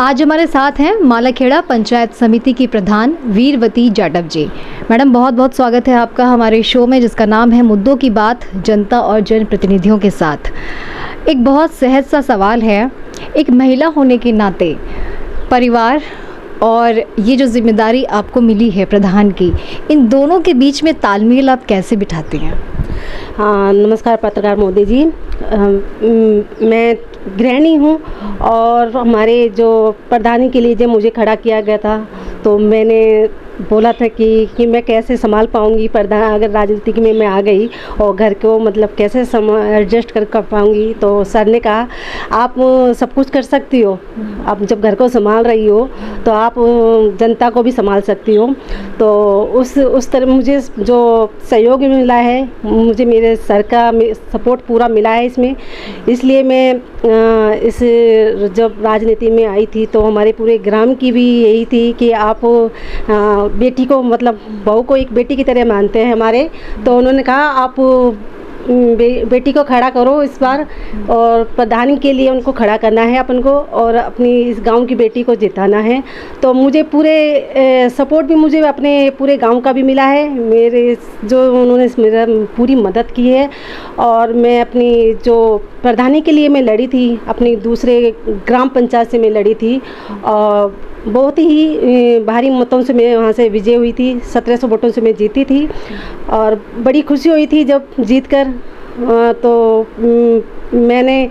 आज हमारे साथ हैं मालाखेड़ा पंचायत समिति की प्रधान वीरवती जाटव जी। मैडम, बहुत बहुत स्वागत है आपका हमारे शो में, जिसका नाम है मुद्दों की बात, जनता और जनप्रतिनिधियों के साथ। एक बहुत सहज सा सवाल है, एक महिला होने के नाते परिवार और ये जो जिम्मेदारी आपको मिली है प्रधान की, इन दोनों के बीच में तालमेल आप कैसे बिठाती हैं? हाँ, नमस्कार पत्रकार मोदी जी। मैं गृहिणी हूँ और हमारे जो प्रधानी के लिए जब मुझे खड़ा किया गया था तो मैंने बोला था कि मैं कैसे संभाल पाऊँगी प्रधान, अगर राजनीति में मैं आ गई और घर को मतलब कैसे एडजस्ट कर पाऊँगी। तो सर ने कहा आप सब कुछ कर सकती हो, आप जब घर को संभाल रही हो तो आप जनता को भी संभाल सकती हो। तो उस तरह मुझे जो सहयोग मिला है, मुझे मेरे सर का सपोर्ट पूरा मिला है इसमें। इसलिए मैं इस जब राजनीति में आई थी तो हमारे पूरे ग्राम की भी यही थी कि आप बेटी को मतलब बहू को एक बेटी की तरह मानते हैं हमारे। तो उन्होंने कहा आप बेटी को खड़ा करो इस बार, और प्रधानी के लिए उनको खड़ा करना है अपन को और अपनी इस गांव की बेटी को जिताना है। तो मुझे पूरे सपोर्ट भी मुझे अपने पूरे गांव का भी मिला है, मेरे जो उन्होंने मेरा पूरी मदद की है। और मैं अपनी जो प्रधानी के लिए मैं लड़ी थी, अपनी दूसरे ग्राम पंचायत से मैं लड़ी थी और बहुत ही भारी मतों से मैं वहाँ से विजय हुई थी, 1700 वोटों से मैं जीती थी और बड़ी खुशी हुई थी जब जीत कर। तो मैंने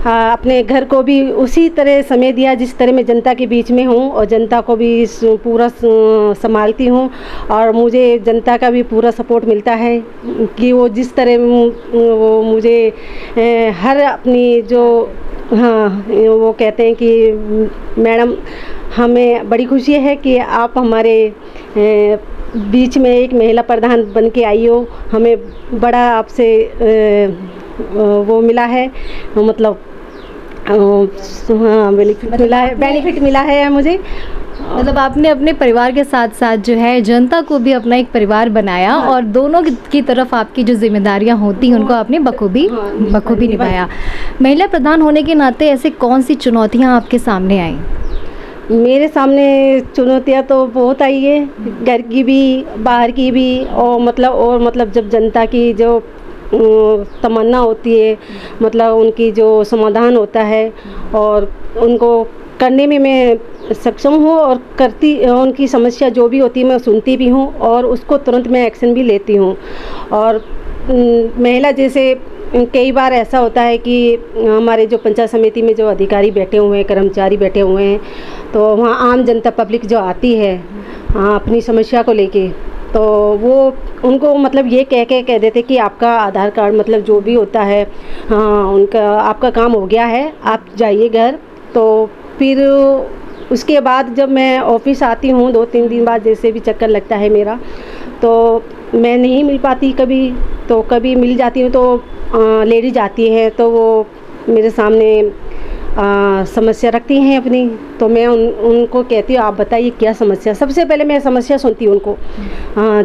अपने घर को भी उसी तरह समय दिया जिस तरह मैं जनता के बीच में हूँ और जनता को भी पूरा संभालती हूँ। और मुझे जनता का भी पूरा सपोर्ट मिलता है कि वो जिस तरह वो मुझे हर अपनी जो वो कहते हैं कि मैडम हमें बड़ी खुशी है कि आप हमारे बीच में एक महिला प्रधान बन के आई हो, हमें बड़ा आपसे वो मिला है, मतलब बेनिफिट मिला है मुझे। मतलब आपने अपने परिवार के साथ साथ जो है जनता को भी अपना एक परिवार बनाया और दोनों की तरफ आपकी जो जिम्मेदारियां होती हैं उनको आपने बखूबी निभाया। महिला प्रधान होने के नाते ऐसे कौन सी चुनौतियां आपके सामने आई? मेरे सामने चुनौतियां तो बहुत आई है, घर की भी बाहर की भी, और मतलब जब जनता की जो तमन्ना होती है, मतलब उनकी जो समाधान होता है और उनको करने में मैं सक्षम हूँ और करती, उनकी समस्या जो भी होती है मैं सुनती भी हूँ और उसको तुरंत मैं एक्शन भी लेती हूँ। और महिला जैसे कई बार ऐसा होता है कि हमारे जो पंचायत समिति में जो अधिकारी बैठे हुए हैं, कर्मचारी बैठे हुए हैं, तो वहाँ आम जनता पब्लिक जो आती है अपनी समस्या को लेके, तो वो उनको मतलब ये कह देते कि आपका आधार कार्ड मतलब जो भी होता है, उनका आपका काम हो गया है, आप जाइए घर। तो फिर उसके बाद जब मैं ऑफिस आती हूँ 2-3 दिन बाद, जैसे भी चक्कर लगता है मेरा, तो मैं नहीं मिल पाती कभी, तो कभी मिल जाती हूँ तो लेडीज आती है तो वो मेरे सामने समस्या रखती हैं अपनी। तो मैं उनको कहती हूँ आप बताइए क्या समस्या। सबसे पहले मैं समस्या सुनती हूँ उनको,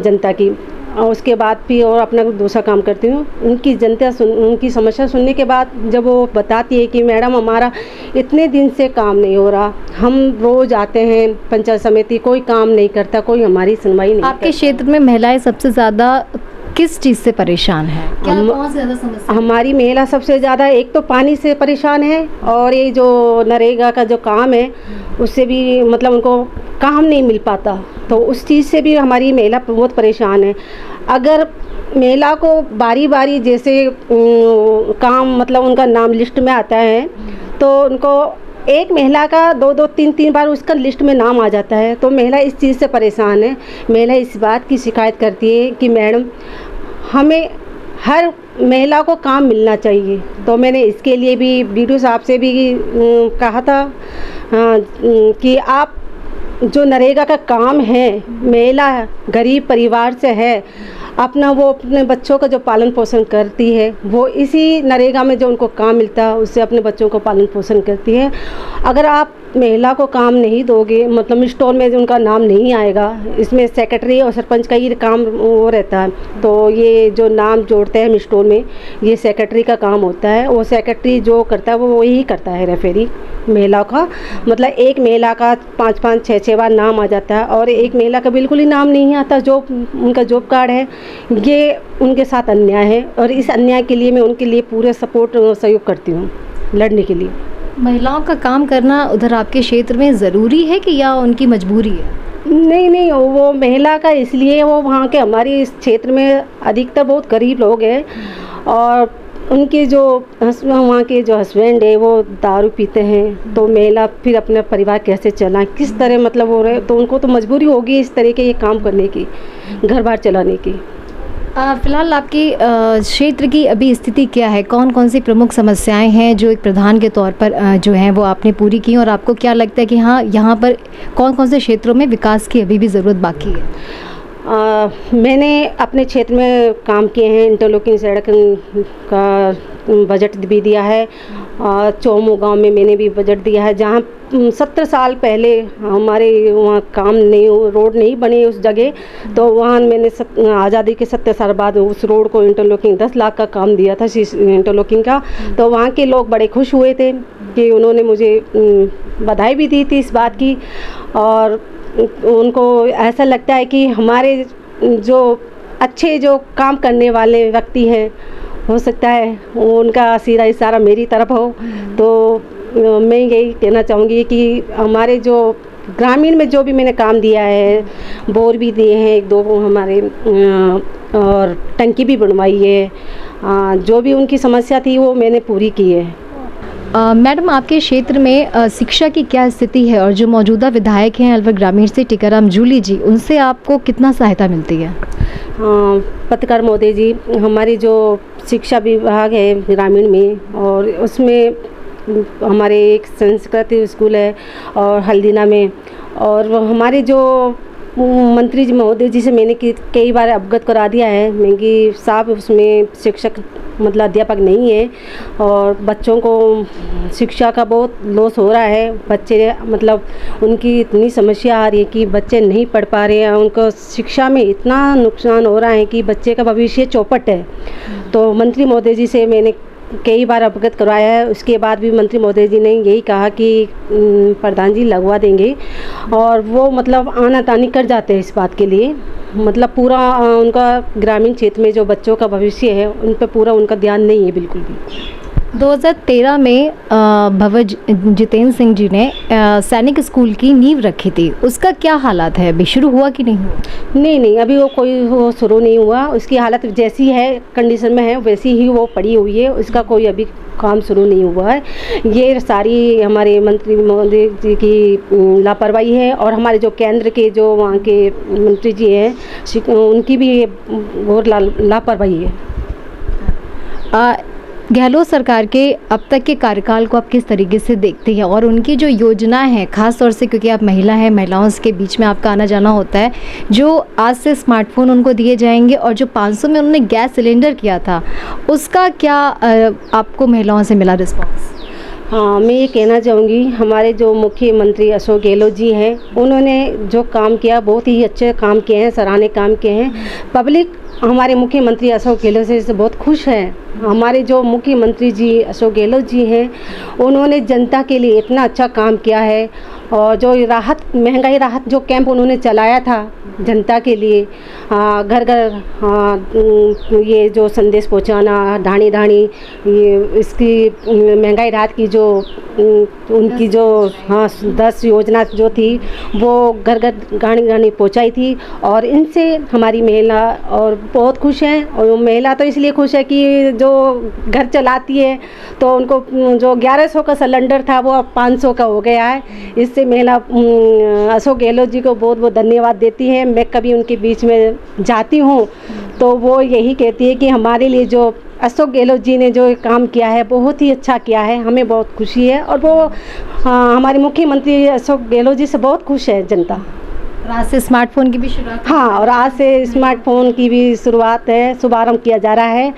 जनता की, और उसके बाद फिर और अपना दूसरा काम करती हूँ। उनकी समस्या सुनने के बाद जब वो बताती है कि मैडम हमारा इतने दिन से काम नहीं हो रहा, हम रोज़ आते हैं पंचायत समिति, कोई काम नहीं करता, कोई हमारी सुनवाई नहीं करता। आपके क्षेत्र में महिलाएं सबसे ज़्यादा किस चीज़ से परेशान है? कौन सी ज़्यादा समस्या? हमारी महिला सबसे ज़्यादा एक तो पानी से परेशान है और ये जो नरेगा का जो काम है उससे भी मतलब उनको काम नहीं मिल पाता, तो उस चीज़ से भी हमारी महिला बहुत परेशान है। अगर महिला को बारी बारी जैसे काम मतलब उनका नाम लिस्ट में आता है तो उनको एक महिला का 2-3 बार उसका लिस्ट में नाम आ जाता है, तो महिला इस चीज़ से परेशान है। महिला इस बात की शिकायत करती है कि मैडम हमें हर महिला को काम मिलना चाहिए। तो मैंने इसके लिए भी बीडीओ साहब से भी कहा था कि आप जो नरेगा का काम है, महिला गरीब परिवार से है, अपना वो अपने बच्चों का जो पालन पोषण करती है, वो इसी नरेगा में जो उनको काम मिलता है उससे अपने बच्चों को पालन पोषण करती है। अगर आप महिला को काम नहीं दोगे, मतलब स्टोर में उनका नाम नहीं आएगा, इसमें सेक्रेटरी और सरपंच का ही काम वो रहता है, तो ये जो नाम जोड़ते हैं स्टोर में ये सेक्रेटरी का काम होता है। वो सेक्रेटरी जो करता है वो वही करता है रेफेरी। महिलाओं का, मतलब एक महिला का 5-5 6-6 बार नाम आ जाता है और एक महिला का बिल्कुल ही नाम नहीं आता। जो उनका जॉब कार्ड है, ये उनके साथ अन्याय है और इस अन्याय के लिए मैं उनके लिए पूरे सपोर्ट सहयोग करती हूँ लड़ने के लिए। महिलाओं का काम करना उधर आपके क्षेत्र में ज़रूरी है कि या उनकी मजबूरी है? नहीं, वो महिला का इसलिए, वो वहाँ के हमारे इस क्षेत्र में अधिकतर बहुत गरीब लोग हैं और उनके जो वहाँ के जो हस्बैंड है वो दारू पीते हैं, तो महिला फिर अपना परिवार कैसे चलाएं, किस तरह मतलब हो रहे, तो उनको तो मजबूरी होगी इस तरह के ये काम करने की, घर बार चलाने की। फिलहाल आपकी क्षेत्र की अभी स्थिति क्या है? कौन कौन सी प्रमुख समस्याएं हैं जो एक प्रधान के तौर पर जो हैं वो आपने पूरी की, और आपको क्या लगता है कि हाँ, यहाँ पर कौन कौन से क्षेत्रों में विकास की अभी भी ज़रूरत बाकी है? मैंने अपने क्षेत्र में काम किए हैं, इंटरलॉकिंग सड़क का बजट भी दिया है और चौमू गांव में मैंने भी बजट दिया है, जहां 70 साल पहले हमारे वहाँ काम नहीं, रोड नहीं बने उस जगह, तो वहाँ मैंने आज़ादी के 70 साल बाद उस रोड को इंटरलॉकिंग 10 लाख का काम दिया था इंटरलॉकिंग का। तो वहाँ के लोग बड़े खुश हुए थे कि उन्होंने मुझे बधाई भी दी थी इस बात की, और उनको ऐसा लगता है कि हमारे जो अच्छे जो काम करने वाले व्यक्ति हैं, हो सकता है उनका सीधा इशारा मेरी तरफ हो। तो मैं यही कहना चाहूँगी कि हमारे जो ग्रामीण में जो भी मैंने काम दिया है, बोर भी दिए हैं 1-2 हमारे, और टंकी भी बनवाई है, जो भी उनकी समस्या थी वो मैंने पूरी की है। मैडम, आपके क्षेत्र में शिक्षा की क्या स्थिति है, और जो मौजूदा विधायक हैं अलवर ग्रामीण से टीकाराम जूली जी, उनसे आपको कितना सहायता मिलती है? पत्रकार महोदय जी, हमारी जो शिक्षा विभाग है ग्रामीण में, और उसमें हमारे एक संस्कृत स्कूल है और हल्दीना में, और हमारे जो मंत्री जी महोदय जी से मैंने कई बार अवगत करा दिया है मैं कि साहब उसमें शिक्षक मतलब अध्यापक नहीं है और बच्चों को शिक्षा का बहुत लॉस हो रहा है। बच्चे मतलब उनकी इतनी समस्या आ रही है कि बच्चे नहीं पढ़ पा रहे हैं, उनको शिक्षा में इतना नुकसान हो रहा है कि बच्चे का भविष्य चौपट है। तो मंत्री महोदय जी से मैंने कई बार अवगत करवाया है, उसके बाद भी मंत्री महोदय जी ने यही कहा कि प्रधान जी लगवा देंगे, और वो मतलब आनाकानी कर जाते हैं इस बात के लिए। मतलब पूरा उनका ग्रामीण क्षेत्र में जो बच्चों का भविष्य है उन पर पूरा उनका ध्यान नहीं है बिल्कुल भी। 2013 में भवन जितेंद्र सिंह जी ने सैनिक स्कूल की नींव रखी थी, उसका क्या हालात है? अभी शुरू हुआ कि नहीं हुआ? नहीं, अभी वो शुरू नहीं हुआ। उसकी हालत जैसी है कंडीशन में है वैसी ही वो पड़ी हुई है, उसका कोई अभी काम शुरू नहीं हुआ है। ये सारी हमारे मंत्री महोदय जी की लापरवाही है, और हमारे जो केंद्र के जो वहाँ के मंत्री जी हैं उनकी भी बहुत लापरवाही है। गहलोत सरकार के अब तक के कार्यकाल को आप किस तरीके से देखते हैं, और उनकी जो योजनाएं हैं, खास तौर से क्योंकि आप महिला हैं, महिलाओं के बीच में आपका आना जाना होता है, जो आज से स्मार्टफोन उनको दिए जाएंगे, और जो 500 में उन्होंने गैस सिलेंडर किया था, उसका क्या आपको महिलाओं से मिला रिस्पॉन्स? हाँ, मैं ये कहना चाहूँगी हमारे जो मुख्यमंत्री अशोक गहलोत जी हैं, उन्होंने जो काम किया बहुत ही अच्छे काम किए हैं, सराहनीय काम किए हैं। पब्लिक हमारे मुख्यमंत्री अशोक गहलोत जी से बहुत खुश है। हमारे जो मुख्यमंत्री जी अशोक गहलोत जी हैं, उन्होंने जनता के लिए इतना अच्छा काम किया है, और जो महंगाई राहत जो कैंप उन्होंने चलाया था जनता के लिए, घर घर ये जो संदेश पहुंचाना, ढाणी ये इसकी महंगाई राहत की जो उनकी जो 10 योजना जो थी वो घर घर गाड़ी पहुंचाई थी, और इनसे हमारी महिला और बहुत खुश हैं। और महिला तो इसलिए खुश है कि जो घर चलाती है, तो उनको जो 1100 का सिलेंडर था वो अब 500 का हो गया है। इससे महिला अशोक गहलोत जी को बहुत बहुत धन्यवाद देती है। मैं कभी उनके बीच में जाती हूँ तो वो यही कहती है कि हमारे लिए जो अशोक गहलोत जी ने जो काम किया है बहुत ही अच्छा किया है, हमें बहुत खुशी है, और वो हमारे मुख्यमंत्री अशोक गहलोत जी से बहुत खुश है जनता। आज से स्मार्टफोन की भी शुरुआत? हाँ, और आज से स्मार्टफोन की भी शुरुआत है, शुभारंभ किया जा रहा है,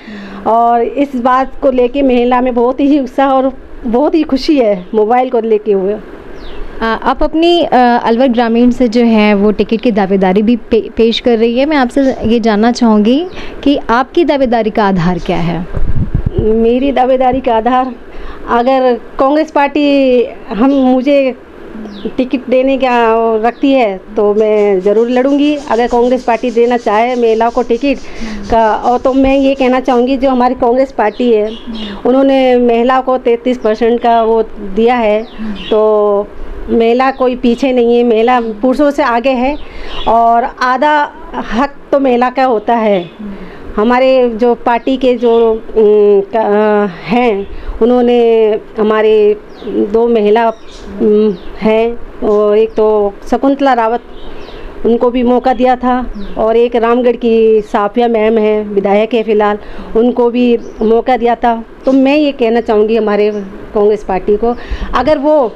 और इस बात को लेके महिला में बहुत ही उत्साह और बहुत ही खुशी है मोबाइल को लेके हुए। आप अपनी अलवर ग्रामीण से जो है वो टिकट की दावेदारी भी पेश कर रही है। मैं आपसे ये जानना चाहूँगी कि आपकी दावेदारी का आधार क्या है? मेरी दावेदारी का आधार अगर कांग्रेस पार्टी मुझे टिकट देने का रखती है तो मैं ज़रूर लड़ूंगी। अगर कांग्रेस पार्टी देना चाहे महिलाओं को टिकट का, और तो मैं ये कहना चाहूँगी जो हमारी कांग्रेस पार्टी है उन्होंने महिलाओं को 33% का वो दिया है, तो महिला कोई पीछे नहीं है, महिला पुरुषों से आगे है और आधा हक तो महिला का होता है। हमारे जो पार्टी के जो हैं उन्होंने हमारे 2 महिला हैं, और एक तो शकुंतला रावत, उनको भी मौका दिया था, और एक रामगढ़ की साफिया मैम है, विधायक है फ़िलहाल, उनको भी मौका दिया था। तो मैं ये कहना चाहूँगी हमारे कांग्रेस पार्टी को, अगर वो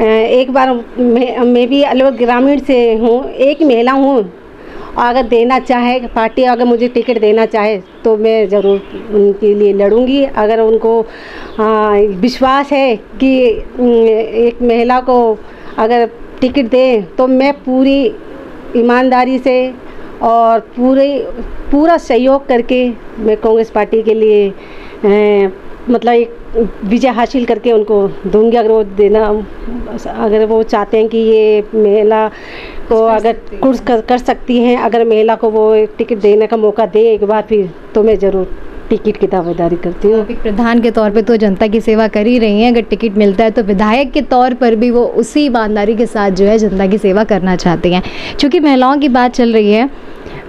एक बार मैं भी अलवर ग्रामीण से हूँ, एक महिला हूँ, अगर देना चाहे पार्टी, अगर मुझे टिकट देना चाहे तो मैं ज़रूर उनके लिए लड़ूंगी। अगर उनको विश्वास है कि एक महिला को अगर टिकट दें तो मैं पूरी ईमानदारी से और पूरा सहयोग करके मैं कांग्रेस पार्टी के लिए मतलब एक विजय हासिल करके उनको दूंगी। अगर वो अगर वो चाहते हैं कि ये महिला को अगर कुछ कर सकती हैं, अगर महिला को वो टिकट देने का मौका दे एक बार फिर, तो मैं ज़रूर टिकट की दावेदारी करती हूँ। एक प्रधान के तौर पे तो जनता की सेवा कर ही रही हैं, अगर टिकट मिलता है तो विधायक के तौर पर भी वो उसी ईमानदारी के साथ जो है जनता की सेवा करना चाहती हैं। चूँकि महिलाओं की बात चल रही है,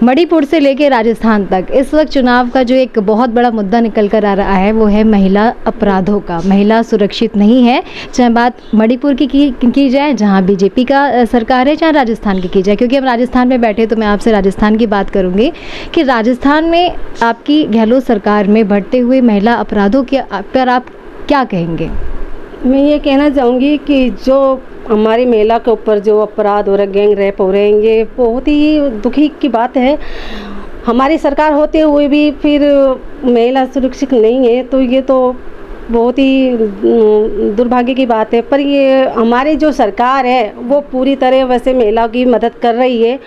मणिपुर से लेके राजस्थान तक इस वक्त चुनाव का जो एक बहुत बड़ा मुद्दा निकल कर आ रहा है वो है महिला अपराधों का। महिला सुरक्षित नहीं है, चाहे बात मणिपुर की जाए जहां बीजेपी का सरकार है, चाहे राजस्थान की जाए। क्योंकि हम राजस्थान में बैठे तो मैं आपसे राजस्थान की बात करूंगी कि राजस्थान में आपकी गहलोत सरकार में बढ़ते हुए महिला अपराधों के पर आप क्या कहेंगे? मैं ये कहना चाहूँगी कि जो हमारी महिला के ऊपर जो अपराध हो रहे, गैंग रेप हो रहे हैं, ये बहुत ही दुखी की बात है। हमारी सरकार होते हुए भी फिर महिला सुरक्षित नहीं है, तो ये तो बहुत ही दुर्भाग्य की बात है। पर ये हमारी जो सरकार है वो पूरी तरह वैसे महिलाओं की मदद कर रही है,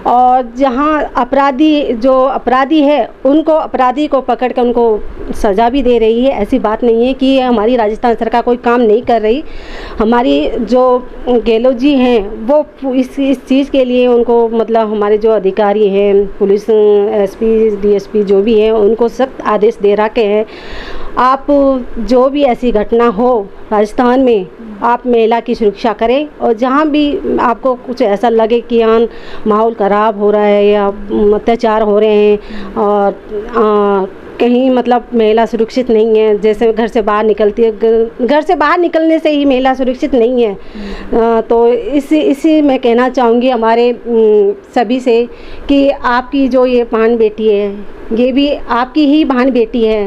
और जहाँ अपराधी है उनको अपराधी को पकड़ कर उनको सज़ा भी दे रही है। ऐसी बात नहीं है कि हमारी राजस्थान सरकार कोई काम नहीं कर रही। हमारी जो गहलोत जी हैं वो इस चीज़ के लिए उनको मतलब हमारे जो अधिकारी हैं, पुलिस एसपी डीएसपी जो भी हैं, उनको सख्त आदेश दे रखे हैं। आप जो भी ऐसी घटना हो राजस्थान में, आप महिला की सुरक्षा करें, और जहाँ भी आपको कुछ ऐसा लगे कि यहाँ माहौल ख़राब हो रहा है या अत्याचार हो रहे हैं और कहीं मतलब महिला सुरक्षित नहीं है, जैसे घर से बाहर निकलती है, घर से बाहर निकलने से ही महिला सुरक्षित नहीं है, तो इसी मैं कहना चाहूँगी हमारे सभी से कि आपकी जो ये बहन बेटी है ये भी आपकी ही बहन बेटी है।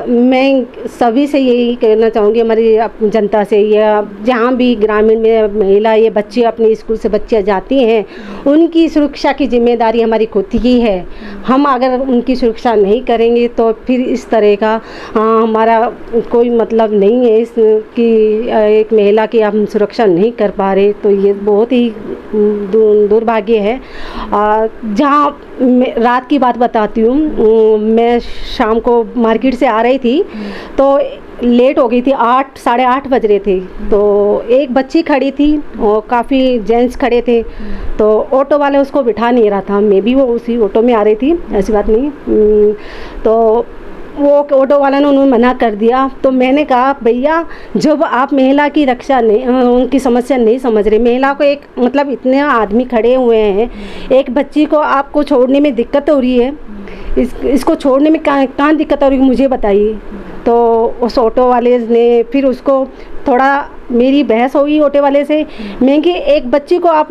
मैं सभी से यही कहना चाहूँगी, हमारी जनता से, या जहाँ भी ग्रामीण में महिला ये बच्चे अपने स्कूल से बच्चियाँ जाती हैं, उनकी सुरक्षा की जिम्मेदारी हमारी खुद की है। हम अगर उनकी सुरक्षा नहीं करेंगे तो फिर इस तरह का हमारा कोई मतलब नहीं है कि एक महिला की हम सुरक्षा नहीं कर पा रहे, तो ये बहुत ही दुर्भाग्य है। जहाँ रात की बात बताती हूँ, मैं शाम को मार्केट से आ रही थी तो लेट हो गई थी, 8-8:30 बज रहे थे, तो एक बच्ची खड़ी थी और काफ़ी जेंट्स खड़े थे, तो ऑटो वाले उसको बिठा नहीं रहा था। मैं भी वो उसी ऑटो में आ रही थी, ऐसी बात नहीं, तो वो ऑटो वाला ने उन्होंने मना कर दिया। तो मैंने कहा भैया, जब आप महिला की रक्षा नहीं, उनकी समस्या नहीं समझ रहे, महिला को एक मतलब इतने आदमी खड़े हुए हैं, एक बच्ची को आपको छोड़ने में दिक्कत हो रही है, इसको छोड़ने में कहाँ दिक्कत हो रही है मुझे बताइए। तो उस ऑटो वाले ने फिर उसको थोड़ा मेरी बहस हुई ऑटो वाले से। मैं कि एक बच्ची को आप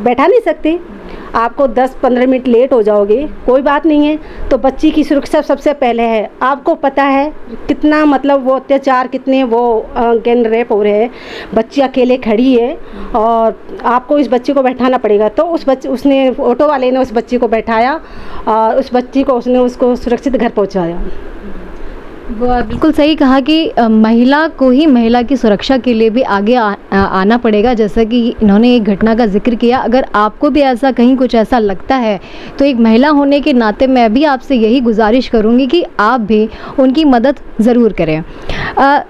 बैठा नहीं सकते, आपको 10-15 मिनट लेट हो जाओगे, कोई बात नहीं है, तो बच्ची की सुरक्षा सबसे पहले है। आपको पता है कितना मतलब वो अत्याचार, कितने वो गैंग रेप हो रहे हैं, बच्ची अकेले खड़ी है और आपको इस बच्ची को बैठाना पड़ेगा। तो उसने ऑटो वाले ने उस बच्ची को बैठाया और उस बच्ची को उसको सुरक्षित घर पहुँचाया। वो बिल्कुल सही कहा कि महिला को ही महिला की सुरक्षा के लिए भी आगे आना पड़ेगा। जैसा कि इन्होंने एक घटना का जिक्र किया, अगर आपको भी ऐसा कहीं कुछ ऐसा लगता है तो एक महिला होने के नाते मैं भी आपसे यही गुजारिश करूंगी कि आप भी उनकी मदद ज़रूर करें।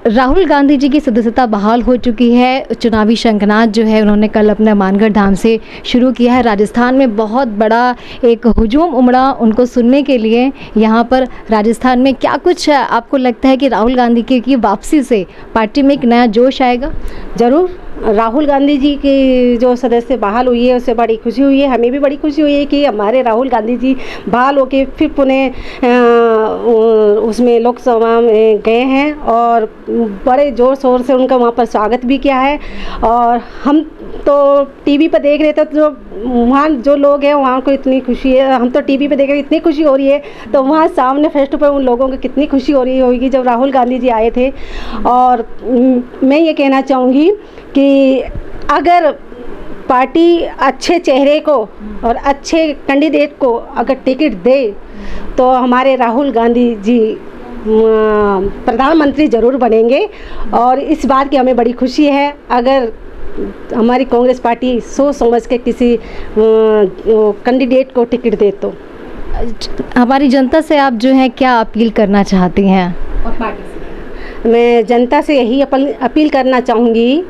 राहुल गांधी जी की सदस्यता बहाल हो चुकी है। चुनावी शंखनाद जो है उन्होंने कल अपना मानगढ़ धाम से शुरू किया है। राजस्थान में बहुत बड़ा एक हुजूम उमड़ा उनको सुनने के लिए। यहाँ पर राजस्थान में क्या कुछ आपको लगता है कि राहुल गांधी की वापसी से पार्टी में एक नया जोश आएगा? ज़रूर। राहुल गांधी जी की जो सदस्य बहाल हुई है उससे बड़ी खुशी हुई है। हमें भी बड़ी खुशी हुई है कि हमारे राहुल गांधी जी बहाल होके फिर पुनः उसमें लोकसभा में गए हैं और बड़े ज़ोर शोर से उनका वहाँ पर स्वागत भी किया है। और हम तो टीवी पर देख रहे थे, तो वहाँ जो लोग हैं वहाँ को इतनी खुशी है। हम तो टीवी पे देख रहे, इतनी खुशी हो रही है, तो वहाँ सामने फेस टू फेस उन लोगों को कितनी खुशी हो रही होगी जब राहुल गांधी जी आए थे। और मैं ये कहना चाहूँगी कि अगर पार्टी अच्छे चेहरे को और अच्छे कैंडिडेट को अगर टिकट दे तो हमारे राहुल गांधी जी प्रधानमंत्री ज़रूर बनेंगे। और इस बात की हमें बड़ी खुशी है अगर हमारी कांग्रेस पार्टी सोच समझ के किसी कैंडिडेट को टिकट दे तो। हमारी जनता से आप जो है क्या अपील करना चाहती हैं? और पार्टी से मैं जनता से यही अपील करना चाहूँगी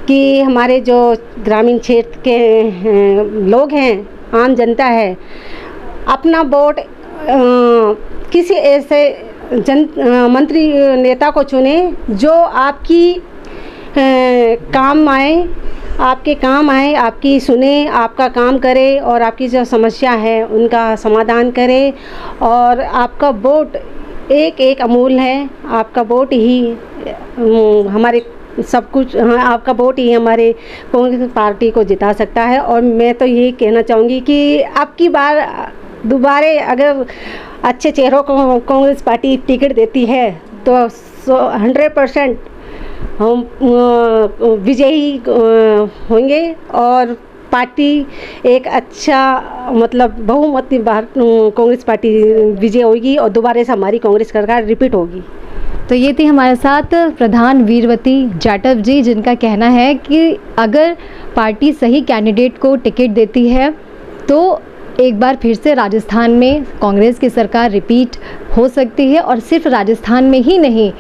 कि हमारे जो ग्रामीण क्षेत्र के लोग हैं, आम जनता है, अपना वोट किसी ऐसे मंत्री नेता को चुने जो आपकी काम आए, आपके काम आए, आपकी सुने, आपका काम करे और आपकी जो समस्या है उनका समाधान करे। और आपका वोट एक एक अमूल्य है। आपका वोट ही हमारे सब कुछ, आपका वोट ही हमारे कांग्रेस पार्टी को जिता सकता है। और मैं तो ये कहना चाहूँगी कि अब की बार दोबारा अगर अच्छे चेहरों को कांग्रेस पार्टी टिकट देती है तो 100% हम विजयी होंगे और पार्टी एक अच्छा मतलब बहुमत कांग्रेस पार्टी विजय होगी और दोबारा से हमारी कांग्रेस सरकार रिपीट होगी। तो ये थी हमारे साथ प्रधान वीरवती जाटव जी, जिनका कहना है कि अगर पार्टी सही कैंडिडेट को टिकट देती है तो एक बार फिर से राजस्थान में कांग्रेस की सरकार रिपीट हो सकती है। और सिर्फ राजस्थान में ही नहीं,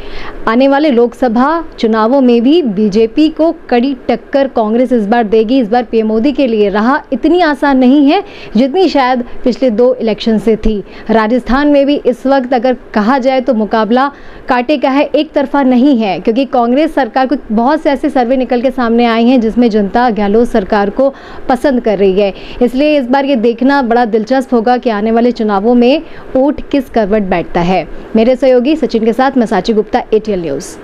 आने वाले लोकसभा चुनावों में भी बीजेपी को कड़ी टक्कर कांग्रेस इस बार देगी। इस बार पीएम मोदी के लिए राह इतनी आसान नहीं है जितनी शायद पिछले 2 इलेक्शन से थी। राजस्थान में भी इस वक्त अगर कहा जाए तो मुकाबला कांटे का है, एक तरफा नहीं है, क्योंकि कांग्रेस सरकार को बहुत से ऐसे सर्वे निकल के सामने आए हैं जिसमें जनता गहलोत सरकार को पसंद कर रही है। इसलिए इस बार ये देखना बड़ा दिलचस्प होगा कि आने वाले चुनावों में वोट किस करवट बैठता है। मेरे सहयोगी सचिन के साथ मैं साची गुप्ता, ATL न्यूज़।